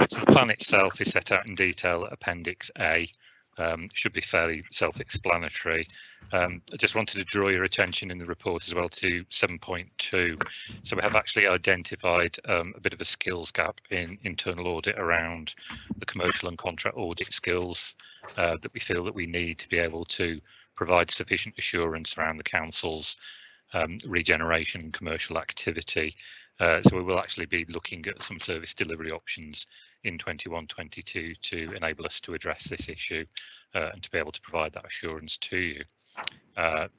So the plan itself is set out in detail at Appendix A. Should be fairly self-explanatory. I just wanted to draw your attention in the report as well to 7.2. So we have actually identified a bit of a skills gap in internal audit around the commercial and contract audit skills that we feel that we need to be able to provide sufficient assurance around the council's regeneration and commercial activity. So we will actually be looking at some service delivery options in 21-22 to enable us to address this issue and to be able to provide that assurance to you.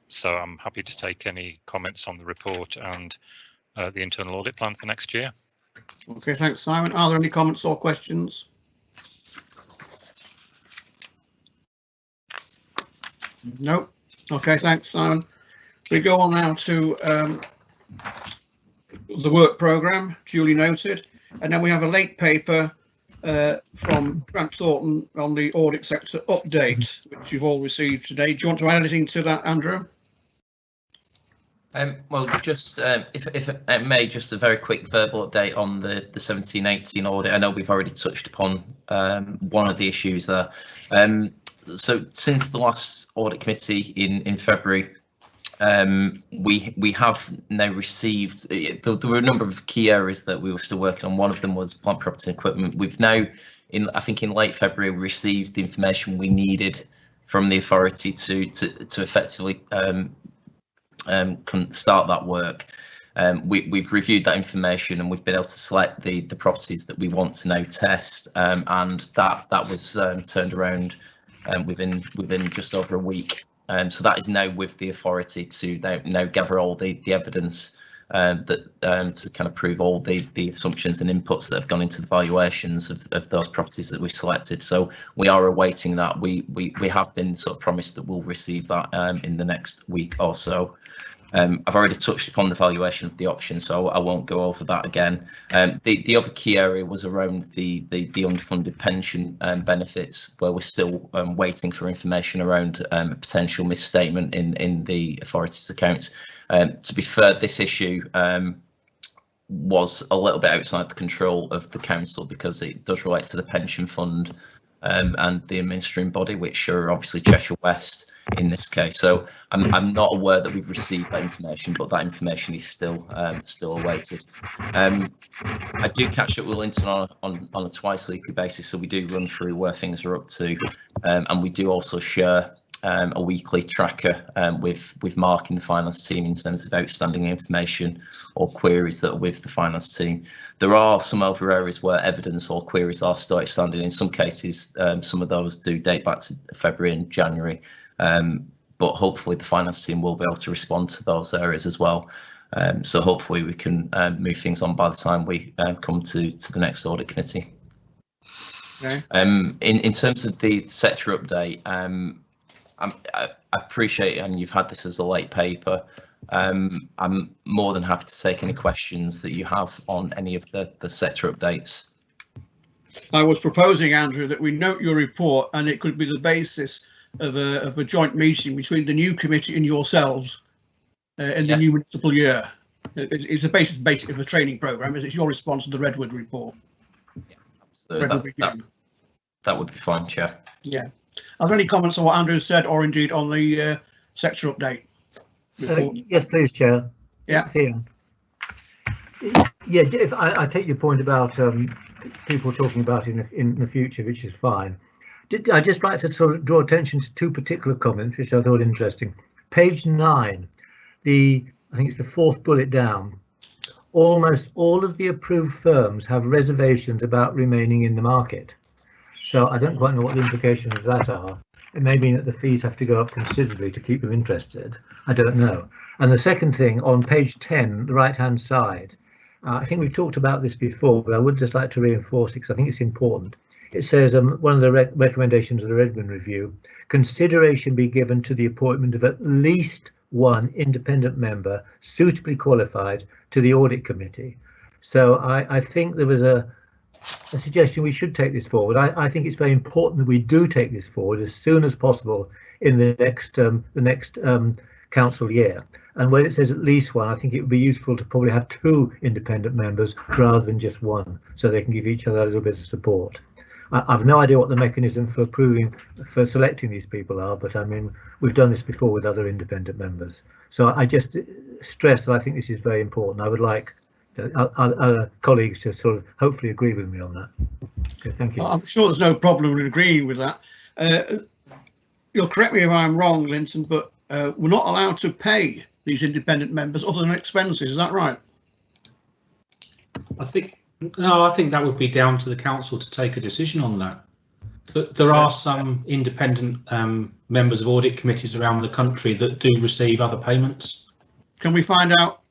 So I'm happy to take any comments on the report and the internal audit plan for next year. Okay, thanks, Simon. Are there any comments or questions? No. Okay, thanks, Simon. We go on now to the work programme, duly noted, and then we have a late paper from Grant Thornton on the audit sector update, which you've all received today. Do you want to add anything to that, Andrew? Well, just if I may, just a very quick verbal update on the 17-18 audit. I know we've already touched upon one of the issues there. So since the last audit committee in February, we have now received, there were a number of key areas that we were still working on. One of them was plant, property and equipment. We've now, I think in late February, received the information we needed from the authority to effectively start that work. We've reviewed that information and we've been able to select the properties that we want to now test, and that was turned around within just over a week. So that is now with the authority to now gather all the evidence that to kind of prove all the assumptions and inputs that have gone into the valuations of those properties that we've selected. So we are awaiting that. We have been sort of promised that we'll receive that in the next week or so. I've already touched upon the valuation of the option, so I won't go over that again. The other key area was around the underfunded pension benefits, where we're still waiting for information around a potential misstatement in the authority's accounts. To be fair, this issue was a little bit outside the control of the council because it does relate to the pension fund and the administering body, which are obviously Cheshire West in this case. So I'm not aware that we've received that information, but that information is still awaited. I do catch up with Linton on a twice weekly basis, so we do run through where things are up to, and we do also share a weekly tracker with Mark in the finance team in terms of outstanding information or queries that are with the finance team. There are some other areas where evidence or queries are still outstanding. In some cases, some of those do date back to February and January, but hopefully the finance team will be able to respond to those areas as well. So hopefully we can move things on by the time we come to the next audit committee. Okay. In terms of the sector update, I appreciate, and you've had this as a late paper. I'm more than happy to take any questions that you have on any of the sector updates. I was proposing, Andrew, that we note your report and it could be the basis of a joint meeting between the new committee and yourselves in the new municipal year. It's a basis basically of a training programme, as it's your response to the Redwood report. Yeah, that would be fine, Chair. Yeah. Are there any comments on what Andrew said, or indeed on the sector update report? Yes, please, Chair. Yeah. Yeah, if I take your point about people talking about in the future, which is fine. I'd just like to sort of draw attention to two particular comments, which I thought interesting. Page 9, I think it's the fourth bullet down. Almost all of the approved firms have reservations about remaining in the market. So I don't quite know what the implications of that are. It may mean that the fees have to go up considerably to keep them interested. I don't know. And the second thing, on page 10, the right-hand side, I think we've talked about this before, but I would just like to reinforce it because I think it's important. It says one of the recommendations of the Redmond Review, consideration be given to the appointment of at least one independent member suitably qualified to the audit committee. So I think there was a suggestion we should take this forward. I think it's very important that we do take this forward as soon as possible in the next council year. And when it says at least one, I think it would be useful to probably have 2 independent members rather than just 1, so they can give each other a little bit of support. I've no idea what the mechanism for selecting these people are, but I mean, we've done this before with other independent members. So I just stress that I think this is very important. I would like other colleagues to sort of hopefully agree with me on that. Okay, thank you. I'm sure there's no problem in agreeing with that. You'll correct me if I'm wrong, Linton, but we're not allowed to pay these independent members other than expenses. Is that right? I think that would be down to the council to take a decision on that. But there are some independent members of audit committees around the country that do receive other payments. Can we find out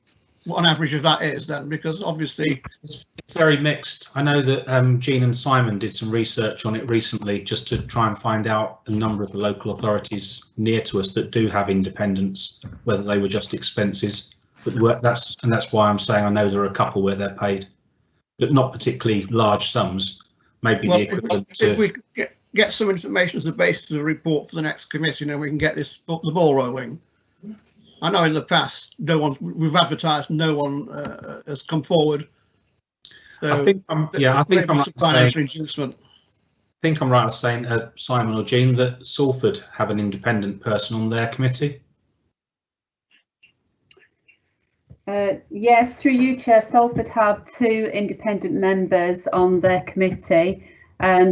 what an average of that is then? Because obviously it's very mixed. I know that Jean and Simon did some research on it recently just to try and find out a number of the local authorities near to us that do have independents, whether they were just expenses. But that's why I'm saying I know there are a couple where they're paid, but not particularly large sums. Maybe the equivalent if we get some information as the basis of a report for the next committee, then we can get the ball rolling. I know in the past, we've advertised, no one has come forward. So I think I'm right in saying, Simon or Jean, that Salford have an independent person on their committee. Yes, through you, Chair, Salford have 2 independent members on their committee,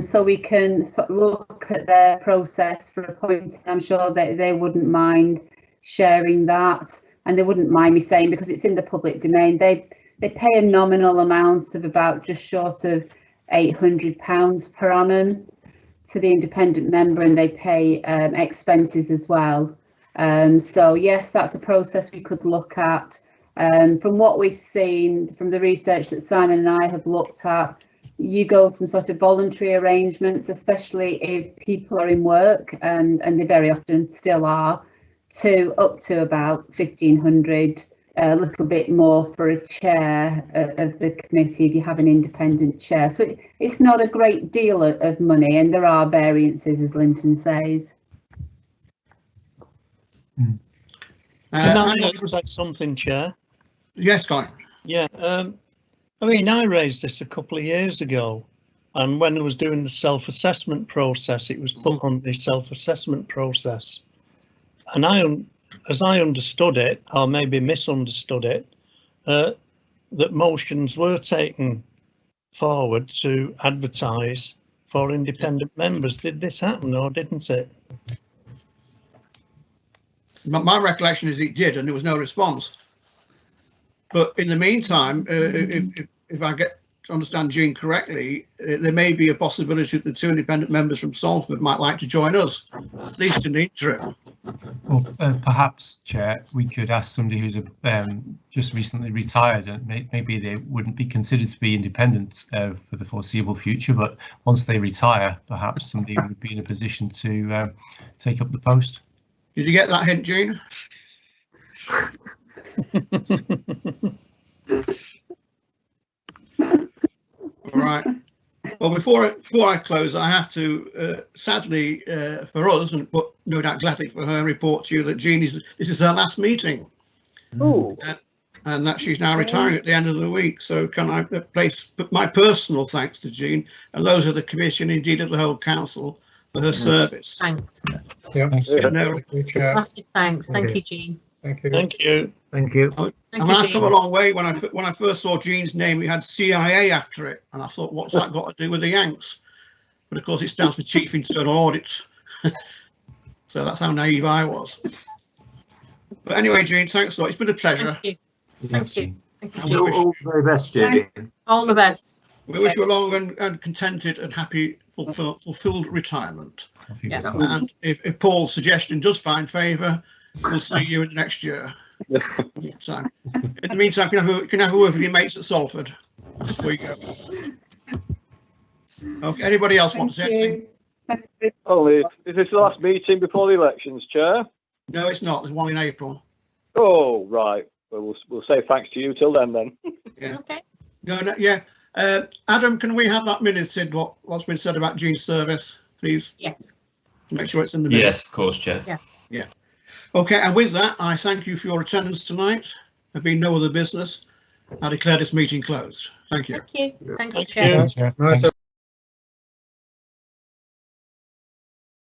so we can sort of look at their process for appointing. I'm sure that they wouldn't mind sharing that, and they wouldn't mind me saying, because it's in the public domain, they pay a nominal amount of about just short of £800 per annum to the independent member, and they pay expenses as well. So yes, that's a process we could look at. From what we've seen from the research that Simon and I have looked at, you go from sort of voluntary arrangements, especially if people are in work, and they very often still are, to up to about 1,500, a little bit more for a chair of the committee if you have an independent chair. So it's not a great deal of money, and there are variances, as Linton says. Can I say something, Chair? Yes, Guy. Yeah, I mean, I raised this a couple of years ago, and when I was doing the self-assessment process, it was put on the self-assessment process. And as I understood it, or maybe misunderstood it, that motions were taken forward to advertise for independent members. Did this happen or didn't it? My recollection is it did, and there was no response. But in the meantime, if I get to understand Jean correctly, there may be a possibility that the 2 independent members from Salford might like to join us, at least in the interim. Well, perhaps, Chair, we could ask somebody who's just recently retired, and maybe they wouldn't be considered to be independent for the foreseeable future, but once they retire, perhaps somebody would be in a position to take up the post. Did you get that hint, Jean? All right. Well, before I close, I have to sadly for us, and but no doubt gladly for her, report to you that Jean this is her last meeting. Oh. And that she's now retiring at the end of the week. So can I place my personal thanks to Jean and those of the commission, indeed of the whole council, for her service. Thanks. Yeah. Massive thanks. Thank you, Jean. Thank you. Thank you. Thank you. I've come a long way. When I first saw Jean's name, we had CIA after it, and I thought, what's that got to do with the Yanks? But of course, it stands for Chief Internal Audit. So that's how naive I was. But anyway, Jean, thanks a lot. It's been a pleasure. Thank you. Thank you. Thank you. All the very best, Jean. All the best. We wish you a long and contented and happy, fulfilled retirement. Yes. And if Paul's suggestion does find favour, we'll see you in the next year. So, in the meantime, you can have a word with your mates at Salford before you go. Okay. Anybody else want to say anything? Only, is this the last meeting before the elections, Chair? No, it's not. There's one in April. Oh, right. Well, we'll say thanks to you till then. Yeah. Okay. No, yeah. Adam, can we have that minute, Sid, what's been said about Jean's service, please? Yes. Make sure it's in the minutes. Yes, of course, Chair. Yeah. Okay, and with that, I thank you for your attendance tonight. There being no other business, I declare this meeting closed. Thank you. Thank you. Thank you, Chair. Chair. Right, so